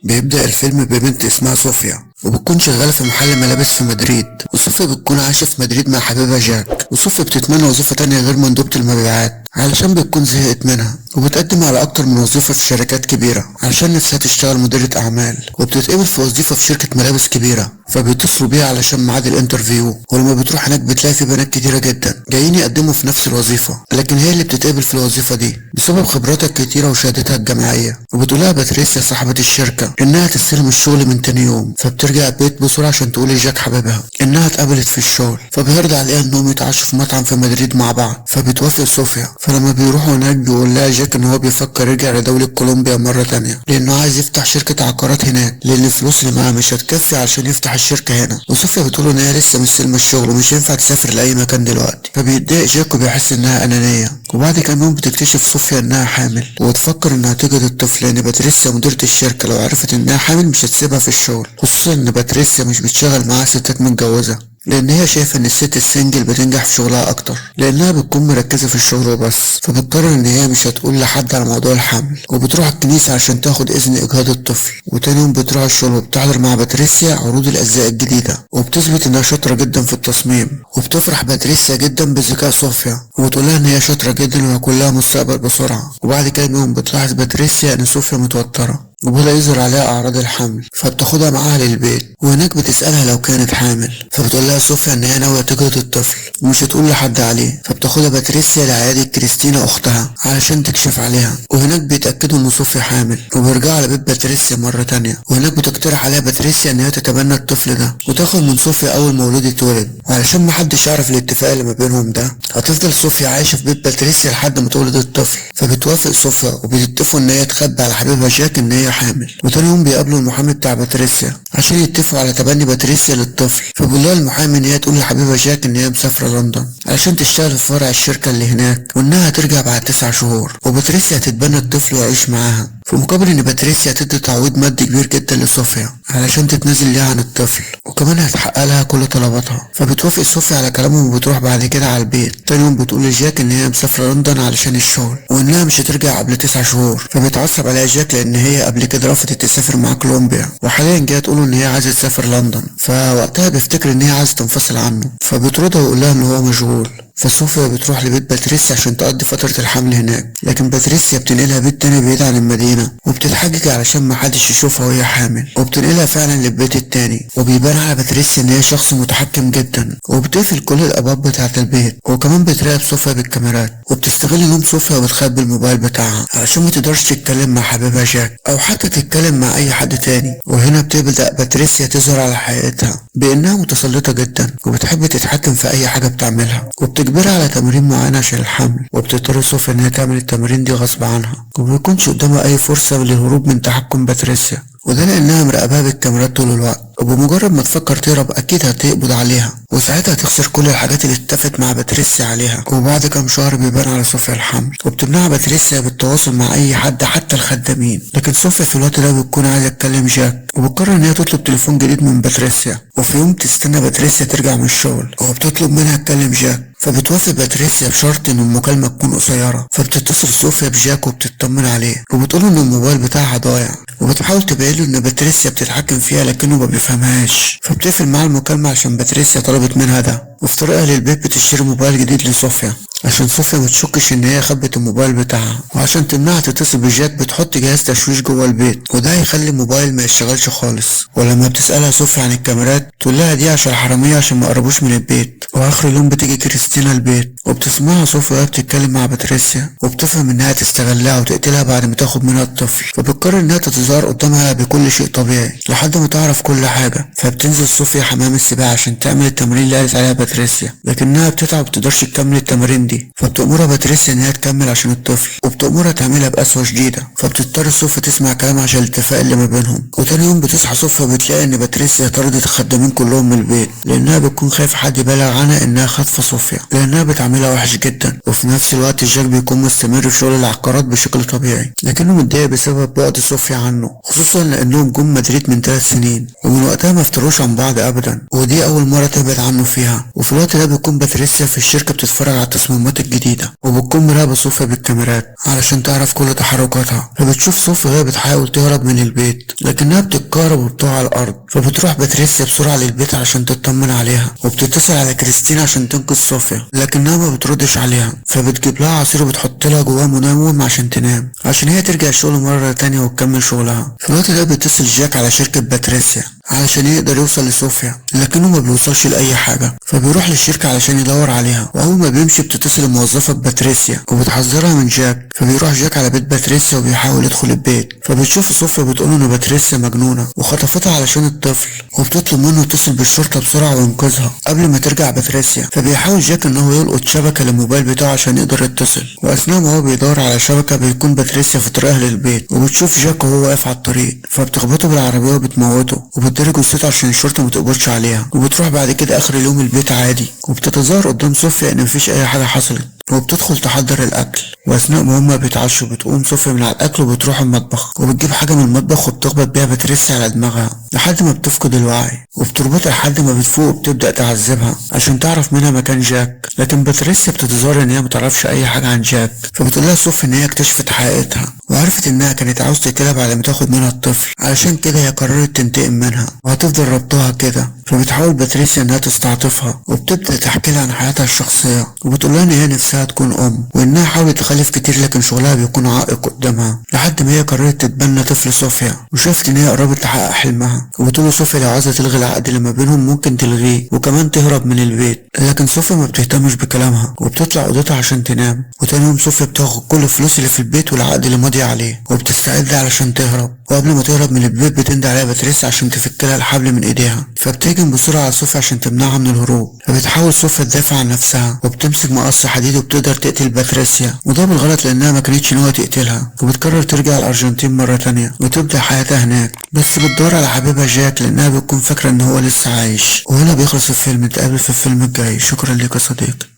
بيبدأ الفيلم ببنت اسمها صوفيا، وبتكون شغالة في محل ملابس في مدريد. وصوفيا بتكون عايشة في مدريد مع حبيبها جاك. وصوفيا بتتمنى وظيفة تانية غير مندوبة المبيعات علشان بتكون زهقت منها، وبتقدم على أكتر من وظيفة في شركات كبيرة علشان نفسها تشتغل مديرة أعمال. وبتتقبل في وظيفة في شركة ملابس كبيرة، فبيتصلوا بيها علشان ميعاد الانترفيو. ولما بتروح هناك بتلاقي في بنات كتيرة جدا جايين يقدموا في نفس الوظيفة، لكن هي اللي بتتقبل في الوظيفة دي بسبب خبراتها الكتيرة وشهادتها الجامعية. وبتقولها باتريسيا صاحبة الشركة إنها تستلم الشغل من تاني يوم، فبترجع البيت بسرعة عشان تقول لجاك حبيبها إنها اتقبلت في الشغل. فبيرضى عليها إنهم يتعشوا في مطعم في مدريد مع بعض، فبتوافق صوفيا. فلما بيروحوا هناك بيقول لها جاك إن هو بيفكر يرجع لدولة كولومبيا مرة تانية، لأنه عايز يفتح شركة عقارات هناك، لأن الفلوس اللي معاه مش هتكفي علشان يفتح الشركة هنا. وصوفيا بتقول إن هي لسه مستلمة الشغل ومش هينفع تسافر لأي مكان دلوقتي. فبيتضايق جاك وبيحس إنها أنانية. وبعد كام يوم بتكتشف صوفيا إنها حامل، وتفكر إنها تجد الطفل، لأن باتريسيا مديرة الشركة لو عرفت إنها حامل مش هتسيبها في الشغل، خصوصا إن باتريسيا مش بتشغل معاها ستات متجوزة، لان هي شايفه ان الست السنجل بتنجح في شغلها اكتر لانها بتكون مركزه في الشغل وبس. فبتقرر ان هي مش هتقول لحد على موضوع الحمل، وبتروح الكنيسه عشان تاخد اذن اجهاض الطفل. وتاني يوم بتروح الشغل وبتحضر مع باتريسيا عروض الازياء الجديده، وبتثبت انها شاطره جدا في التصميم. وبتفرح باتريسيا جدا بذكاء صوفيا، وبتقولها ان هي شاطره جدا وهيكون لها مستقبل بسرعه. وبعد كام يوم بتلاحظ باتريسيا ان صوفيا متوتره وبدأ يظهر عليها أعراض الحمل، فبتاخدها معاها للبيت. وهناك بتسألها لو كانت حامل، فبتقول لها صوفيا إن هي ناوية تجهض الطفل ومش هتقول لحد عليه. فبتاخدها باتريسيا لعيادة كريستينا أختها علشان تكشف عليها، وهناك بيتأكدوا إن صوفيا حامل. وبيرجعوا على بيت باتريسيا مرة تانية، وهناك بتقترح عليها باتريسيا إن هي تتبنى الطفل ده وتاخد من صوفيا أول مولود يتولد. وعلشان محدش يعرف الاتفاق اللي ما بينهم ده، هتفضل صوفيا عايشة في بيت باتريسيا لحد ما تولد الطفل. فبتوافق صوفيا وبيتفقوا إن هي تخبي على حبيبها جاك إن هي حامل. وتاني يوم بيقابلوا المحامي بتاع باتريسيا عشان يتفقوا على تبني باتريسيا للطفل. فبيقول لها المحامي ان هي تقول لحبيبها جاك ان هي مسافره لندن علشان تشتغل في فرع الشركه اللي هناك، وانها هترجع بعد 9 شهور، وباتريسيا هتتبنى الطفل ويعيش معاها، في مقابل ان باتريسيا هتدي تعويض مادي كبير جدا لصوفيا علشان تتنازل ليها عن الطفل، وكمان هتحقق لها كل طلباتها. فبتوافق صوفيا على كلامهم وبتروح بعد كده على البيت. تاني يوم بتقول لجاك ان هي مسافره لندن علشان الشغل، وانها مش هترجع قبل 9 شهور. فبيتعصب عليها جاك لان هي قبل كده رفضت تسافر مع كولومبيا، وحاليا جايه تقول ان هي عايزه تسافر لندن. فوقتها بيفتكر ان هي عايزه تنفصل عنه، فبترضى ويقول لها ان هو مشغول. فصوفيا بتروح لبيت باتريسيا عشان تقضي فترة الحمل هناك، لكن باتريسيا بتنقلها بيت تاني بعيد عن المدينة، وبتتحجج علشان محدش يشوفها وهي حامل، وبتنقلها فعلا للبيت التاني. وبيبان على باتريسيا ان هي شخص متحكم جدا، وبتقفل كل الابواب بتاعة البيت، وكمان بتراقب صوفيا بالكاميرات. وبتستغل نوم صوفيا وبتخبي الموبايل بتاعها علشان ما تقدرش تتكلم مع حبيبها جاك او حتى تتكلم مع اي حد تاني. وهنا بتبدأ باتريسيا تظهر على حقيقتها بانها متسلطة جدا وبتحب تتحكم في اي حاجة بتعملها، وبتجبرها على تمارين معينة عشان الحمل. وبتضطر صوفيا انها تعمل التمارين دي غصب عنها، ومبيكونش قدامها اي فرصة للهروب من تحكم باتريسيا، وده لانها مراقباها بالكاميرات طول الوقت. وبمجرد ما تفكر تهرب اكيد هتقبض عليها، وساعتها هتخسر كل الحاجات اللي اتفقت مع باتريسيا عليها. وبعد كام شهر بيبان على صوفيا الحمل، وبتمنعها باتريسيا بالتواصل مع اي حد حتى الخدامين. لكن صوفيا في الوقت ده بتكون عايزه تكلم جاك، وبتقرر ان هي تطلب تليفون جديد من باتريسيا. وفي يوم بتستنى باتريسيا ترجع من الشغل، وبتطلب منها تكلم جاك. فبتوافق باتريسيا بشرط ان المكالمة تكون قصيرة. فبتتصل صوفيا بجاك وبتطمن عليه، وبتقوله ان الموبايل بتاعها ضايع، وبتحاول تبينله ان باتريسيا بتتحكم فيها لكنه ما بيفهمهاش. فبتقفل معاه المكالمة عشان باتريسيا طلبت منها ده. وفي طريقها للبيت بتشتري موبايل جديد لصوفيا عشان صوفيا متشكش ان هي خبت الموبايل بتاعها. وعشان تمنعها تتصل بجاك بتحط جهاز تشويش جوه البيت، وده هيخلي الموبايل ما يشتغلش خالص. ولما بتسألها صوفيا عن الكاميرات تقول لها دي عشان الحرامية عشان ما قربوش من البيت. واخر اليوم بتيجي كريستينا البيت، وبتسمعها صوفيا وهي بتتكلم مع باتريسيا، وبتفهم انها تستغلها وتقتلها بعد ما تاخد منها الطفل. فبتقرر انها تتظاهر قدامها بكل شيء طبيعي لحد ما تعرف كل حاجة. فبتنزل صوفيا حمام السباحة عشان تعمل التمرين اللي قالت عليها باتريسيا، لكنها بتتعب ومتقدرش تكمل التمارين دي. فبتأمرها باتريسيا انها تكمل عشان الطفل، وبتأمرها تعملها بقسوة شديدة. فبتضطر صوفيا تسمع كلام عشان الاتفاق اللي ما بينهم. وتاني يوم بتصحى صوفيا وبتلاقي ان باتريسيا طردت الخدامين كلهم من البيت، لانها بتكون خايفة حد يبلغ عنها انها خاطفة صوفيا، لانها بتعملها وحش جدا. وفي نفس الوقت جاك بيكون مستمر في شغل العقارات بشكل طبيعي، لكنه متضايق بسبب بعد صوفيا عنه، خصوصا لانهم جم مدريد من 3 سنين، ومن وقتها ما افتروش عن بعض ابدا، ودي اول مرة تبعد عنه فيها. وفي الوقت ده بيكون باتريسيا في الشركة بتتفرج على التصميمات المهمات الجديدة، وبتكون مراقبة صوفيا بالكاميرات علشان تعرف كل تحركاتها. فبتشوف صوفيا وهي بتحاول تهرب من البيت لكنها بتتكهرب وبتقع على الأرض. فبتروح باتريسيا بسرعة للبيت علشان تطمن عليها، وبتتصل على كريستينا عشان تنقذ صوفيا لكنها ما بتردش عليها. فبتجيب لها عصير وبتحط لها جواه منوم عشان تنام، عشان هي ترجع الشغل مرة تانية وتكمل شغلها. في الوقت ده بيتصل جاك على شركة باتريسيا علشان يقدر يوصل لصوفيا لكنه ما بيوصلش لأي حاجة. فبيروح للشركة علشان يدور عليها، وأول ما بيمشي بتتصل الموظفة بباتريسيا وبتحذرها من جاك. فبيروح جاك على بيت باتريسيا وبيحاول يدخل البيت. فبتشوف صوفيا بتقوله ان باتريسيا مجنونة وخطفتها علشان الطفل، وبتطلب منه يتصل بالشرطة بسرعة وينقذها قبل ما ترجع باتريسيا. فبيحاول جاك ان هو يلقط شبكة للموبايل بتاعه عشان يقدر يتصل، واثناء ما هو بيدور على شبكة بيكون باتريسيا في طريقها للبيت، وبتشوف جاك وهو واقف على الطريق. فبتخبطه بالعربية وبتموته، وبتدرج جثته عشان الشرطة متقبضش عليها. وبتروح بعد كده اخر اليوم البيت عادي، وبتتظاهر قدام صوفيا ان مفيش اي حاجة حصلت، وبتدخل تحضر الاكل. واثناء ما هما بيتعشوا بتقوم صوفيا من على الاكل وبتروح المطبخ، وبتجيب حاجه من المطبخ وبتخبط بيها باتريسيا على دماغها لحد ما بتفقد الوعي، وبتربطها لحد ما بتفوق وبتبدا تعذبها عشان تعرف منها مكان جاك. لكن باتريسيا بتتظاهر ان هي متعرفش اي حاجه عن جاك. فبتقول لها صوفيا ان هي اكتشفت حقيقتها وعرفت انها كانت عاوز تقتلها بعد ما تاخد منها الطفل، علشان كده هي قررت تنتقم منها وهتفضل ربطها كده. فبتحاول باتريسيا انها تستعطفها وبتبدا تحكي لها عن حياتها الشخصيه، وبتقول لها ان هي نفسها تكون ام وانها حاولت تخلف كتير لكن شغلها بيكون عائق قدامها، لحد ما هي قررت تتبنى طفل صوفيا وشافت ان هي قربت تحقق حلمها. وبتقول صوفيا لو عايزه تلغي العقد اللي ما بينهم ممكن تلغيه وكمان تهرب من البيت. لكن صوفيا ما بتهتمش بكلامها وبتطلع اوضتها عشان تنام. وتاني يوم صوفيا بتاخد كل الفلوس اللي في البيت والعقد اللي ماضي عليه وبتستعد علشان تهرب. وقبل ما تهرب من البيت بتندى عليها باتريسيا عشان تفك لها الحبل من ايديها. فبتهجم بسرعه على صوفيا عشان تمنعها من الهروب. فبتحاول صوفيا تدافع عن نفسها وبتمسك مقص حديد وبتقدر تقتل باتريسيا، وده بالغلط لانها ما كانتش ناويه تقتلها. وبتقرر ترجع الارجنتين مره تانية وتبدا حياتها هناك، بس بتدور على حبيبها جاك لانها بتكون فاكره ان هو لسه عايش. وهنا بيخلص الفيلم. نتقابل في الفيلم الجاي. شكرا لك يا صديقي.